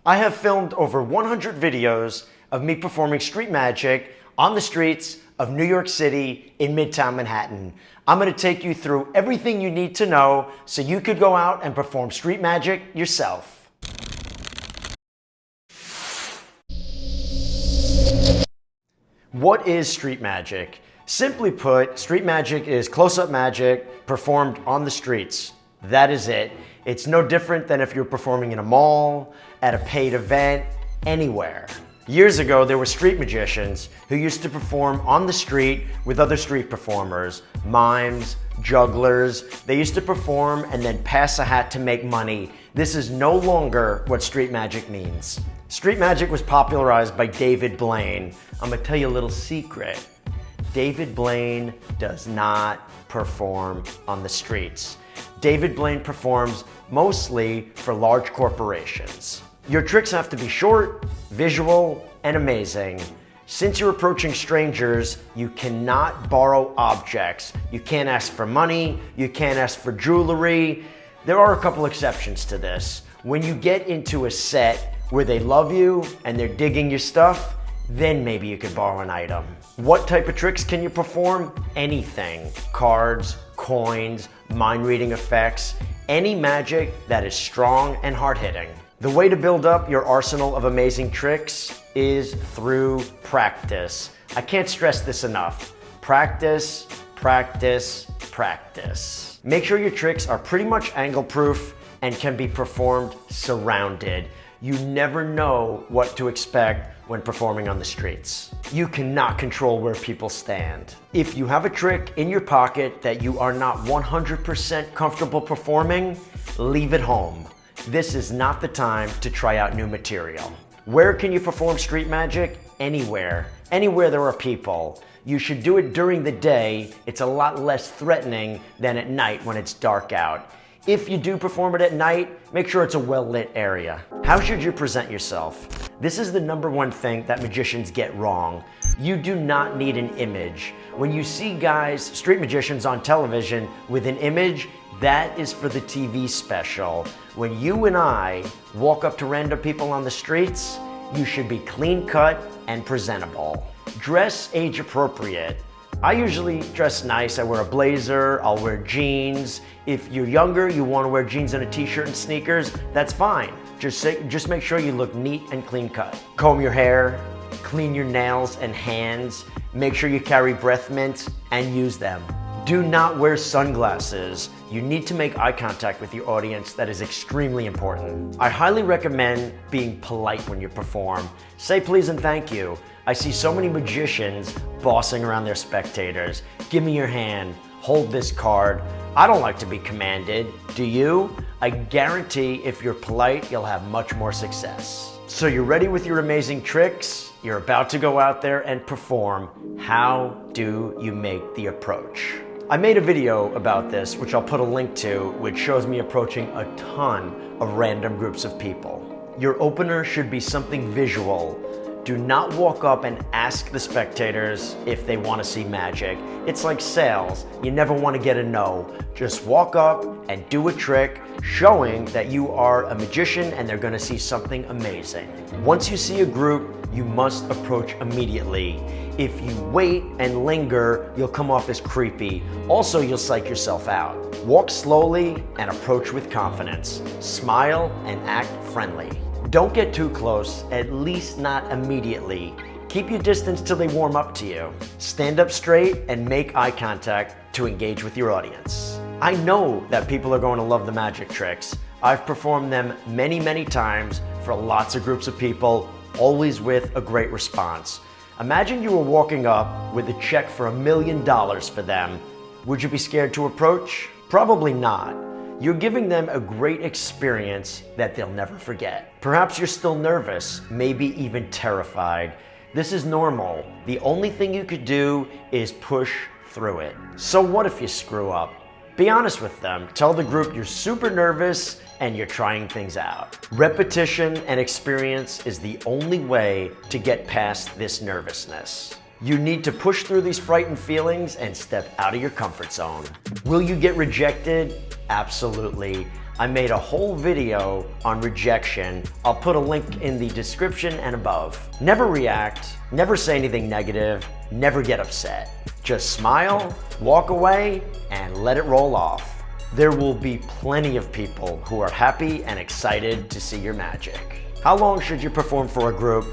I have filmed over 100 videos of me performing street magic on the streets of New York City in Midtown Manhattan. I'm going to take you through everything you need to know so you could go out and perform street magic yourself. What is street magic? Simply put, street magic is close-up magic performed on the streets. That is it. It's no different than if you're performing in a mall, at a paid event, anywhere. Years ago, there were street magicians who used to perform on the street with other street performers, mimes, jugglers. They used to perform and then pass a hat to make money. This is no longer what street magic means. Street magic was popularized by David Blaine. I'm gonna tell you a little secret. David Blaine does not perform on the streets. David Blaine performs mostly for large corporations. Your tricks have to be short, visual, and amazing. Since you're approaching strangers, you cannot borrow objects. You can't ask for money, you can't ask for jewelry. There are a couple exceptions to this. When you get into a set where they love you and they're digging your stuff, then maybe you could borrow an item. What type of tricks can you perform? Anything. Cards, coins, mind-reading effects, any magic that is strong and hard-hitting. The way to build up your arsenal of amazing tricks is through practice. I can't stress this enough. Practice, practice, practice. Make sure your tricks are pretty much angle-proof and can be performed surrounded. You never know what to expect when performing on the streets. You cannot control where people stand. If you have a trick in your pocket that you are not 100% comfortable performing, leave it home. This is not the time to try out new material. Where can you perform street magic? Anywhere. Anywhere there are people. You should do it during the day. It's a lot less threatening than at night when it's dark out. If you do perform it at night, make sure it's a well-lit area. How should you present yourself? This is the #1 thing that magicians get wrong. You do not need an image. When you see guys, street magicians on television with an image, that is for the TV special. When you and I walk up to random people on the streets, you should be clean cut and presentable. Dress age appropriate. I usually dress nice. I wear a blazer, I'll wear jeans. If you're younger, you want to wear jeans and a t-shirt and sneakers, that's fine. Just make sure you look neat and clean cut. Comb your hair, clean your nails and hands. Make sure you carry breath mints and use them. Do not wear sunglasses. You need to make eye contact with your audience. That is extremely important. I highly recommend being polite when you perform. Say please and thank you. I see so many magicians bossing around their spectators. Give me your hand, hold this card. I don't like to be commanded. Do you? I guarantee if you're polite, you'll have much more success. So you're ready with your amazing tricks? You're about to go out there and perform. How do you make the approach? I made a video about this, which I'll put a link to, which shows me approaching a ton of random groups of people. Your opener should be something visual. Do not walk up and ask the spectators if they want to see magic. It's like sales. You never want to get a no. Just walk up and do a trick showing that you are a magician and they're going to see something amazing. Once you see a group, you must approach immediately. If you wait and linger, you'll come off as creepy. Also, you'll psych yourself out. Walk slowly and approach with confidence. Smile and act friendly. Don't get too close, at least not immediately. Keep your distance till they warm up to you. Stand up straight and make eye contact to engage with your audience. I know that people are going to love the magic tricks. I've performed them many, many times for lots of groups of people, always with a great response. Imagine you were walking up with a check for $1 million for them. Would you be scared to approach? Probably not. You're giving them a great experience that they'll never forget. Perhaps you're still nervous, maybe even terrified. This is normal. The only thing you could do is push through it. So what if you screw up? Be honest with them. Tell the group you're super nervous and you're trying things out. Repetition and experience is the only way to get past this nervousness. You need to push through these frightened feelings and step out of your comfort zone. Will you get rejected? Absolutely. I made a whole video on rejection. I'll put a link in the description and above. Never react, never say anything negative, never get upset. Just smile, walk away, and let it roll off. There will be plenty of people who are happy and excited to see your magic. How long should you perform for a group?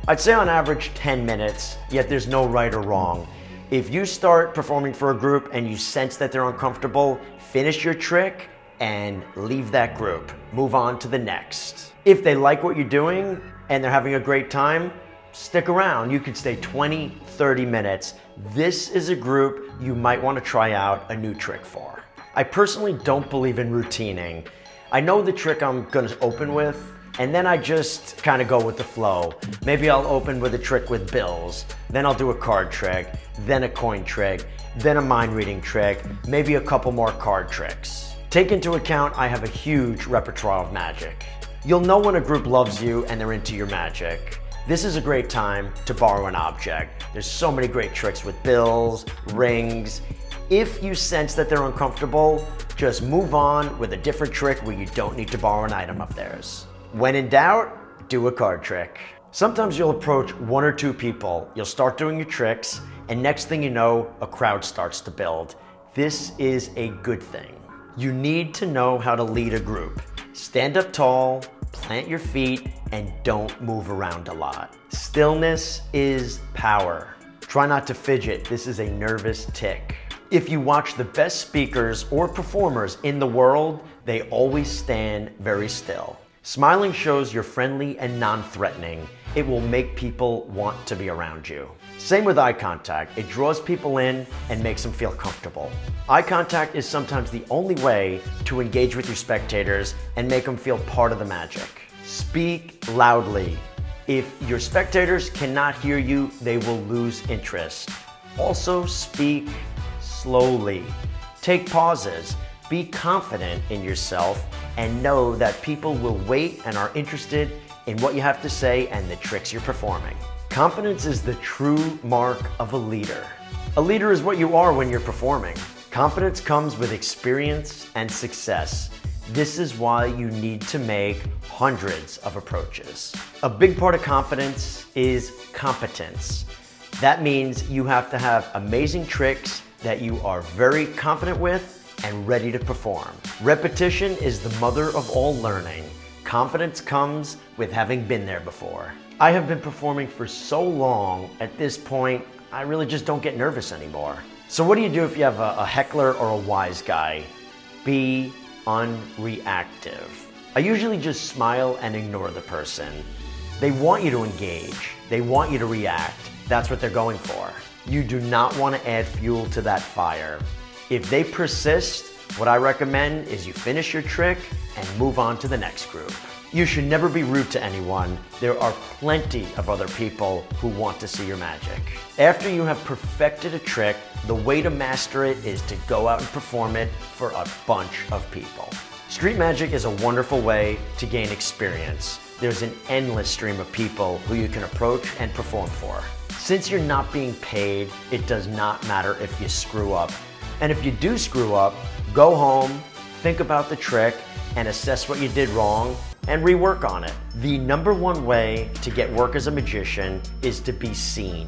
I'd say on average 10 minutes, yet there's no right or wrong. If you start performing for a group and you sense that they're uncomfortable, finish your trick and leave that group. Move on to the next. If they like what you're doing and they're having a great time, stick around. You could stay 20, 30 minutes. This is a group you might want to try out a new trick for. I personally don't believe in routining. I know the trick I'm going to open with, and then I just kind of go with the flow. Maybe I'll open with a trick with bills, then I'll do a card trick, then a coin trick, then a mind reading trick, maybe a couple more card tricks. Take into account I have a huge repertoire of magic. You'll know when a group loves you and they're into your magic. This is a great time to borrow an object. There's so many great tricks with bills, rings. If you sense that they're uncomfortable, just move on with a different trick where you don't need to borrow an item of theirs. When in doubt, do a card trick. Sometimes you'll approach one or two people, you'll start doing your tricks, and next thing you know, a crowd starts to build. This is a good thing. You need to know how to lead a group. Stand up tall, plant your feet, and don't move around a lot. Stillness is power. Try not to fidget, this is a nervous tick. If you watch the best speakers or performers in the world, they always stand very still. Smiling shows you're friendly and non-threatening. It will make people want to be around you. Same with eye contact. It draws people in and makes them feel comfortable. Eye contact is sometimes the only way to engage with your spectators and make them feel part of the magic. Speak loudly. If your spectators cannot hear you, they will lose interest. Also speak slowly. Take pauses. Be confident in yourself and know that people will wait and are interested in what you have to say and the tricks you're performing. Confidence is the true mark of a leader. A leader is what you are when you're performing. Confidence comes with experience and success. This is why you need to make hundreds of approaches. A big part of confidence is competence. That means you have to have amazing tricks that you are very confident with and ready to perform. Repetition is the mother of all learning. Confidence comes with having been there before. I have been performing for so long, at this point, I really just don't get nervous anymore. So what do you do if you have a heckler or a wise guy? Be unreactive. I usually just smile and ignore the person. They want you to engage. They want you to react. That's what they're going for. You do not want to add fuel to that fire. If they persist, what I recommend is you finish your trick and move on to the next group. You should never be rude to anyone. There are plenty of other people who want to see your magic. After you have perfected a trick, the way to master it is to go out and perform it for a bunch of people. Street magic is a wonderful way to gain experience. There's an endless stream of people who you can approach and perform for. Since you're not being paid, it does not matter if you screw up. And if you do screw up, go home, think about the trick, and assess what you did wrong, and rework on it. The number one way to get work as a magician is to be seen.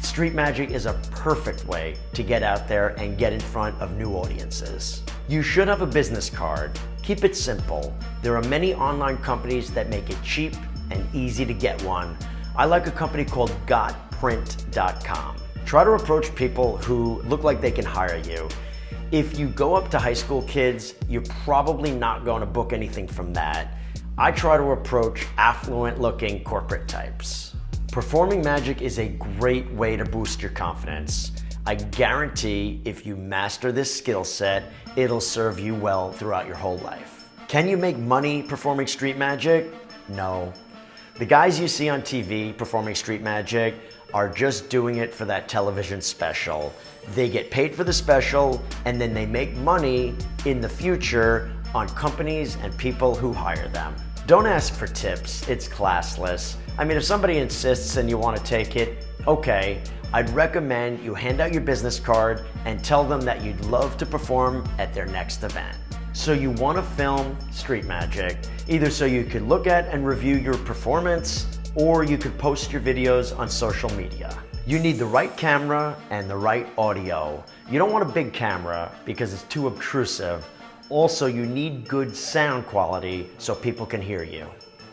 Street magic is a perfect way to get out there and get in front of new audiences. You should have a business card. Keep it simple. There are many online companies that make it cheap and easy to get one. I like a company called gotprint.com. Try to approach people who look like they can hire you. If you go up to high school kids, you're probably not going to book anything from that. I try to approach affluent looking corporate types. Performing magic is a great way to boost your confidence. I guarantee if you master this skill set, it'll serve you well throughout your whole life. Can you make money performing street magic? No. The guys you see on TV performing street magic are just doing it for that television special. They get paid for the special and then they make money in the future on companies and people who hire them. Don't ask for tips, it's classless. I mean, if somebody insists and you want to take it, okay. I'd recommend you hand out your business card and tell them that you'd love to perform at their next event. So you want to film street magic, either so you could look at and review your performance, or you could post your videos on social media. You need the right camera and the right audio. You don't want a big camera because it's too obtrusive. Also, you need good sound quality so people can hear you.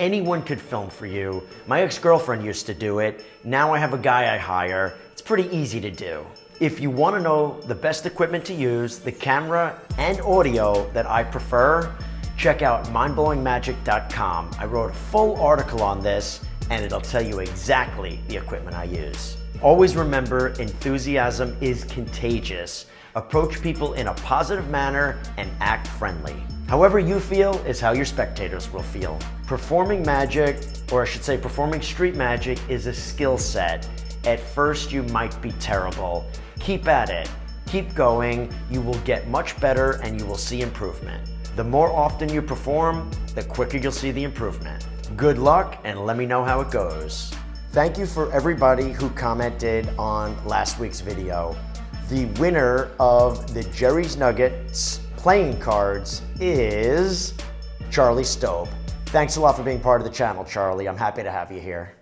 Anyone could film for you. My ex-girlfriend used to do it. Now I have a guy I hire. It's pretty easy to do. If you want to know the best equipment to use, the camera and audio that I prefer, check out mindblowingmagic.com. I wrote a full article on this and it'll tell you exactly the equipment I use. Always remember, enthusiasm is contagious. Approach people in a positive manner and act friendly. However you feel is how your spectators will feel. Performing magic, or I should say performing street magic, is a skill set. At first you might be terrible. Keep at it. Keep going. You will get much better and you will see improvement. The more often you perform, the quicker you'll see the improvement. Good luck and let me know how it goes. Thank you for everybody who commented on last week's video. The winner of the Jerry's Nuggets playing cards is Charlie Stoebe. Thanks a lot for being part of the channel, Charlie. I'm happy to have you here.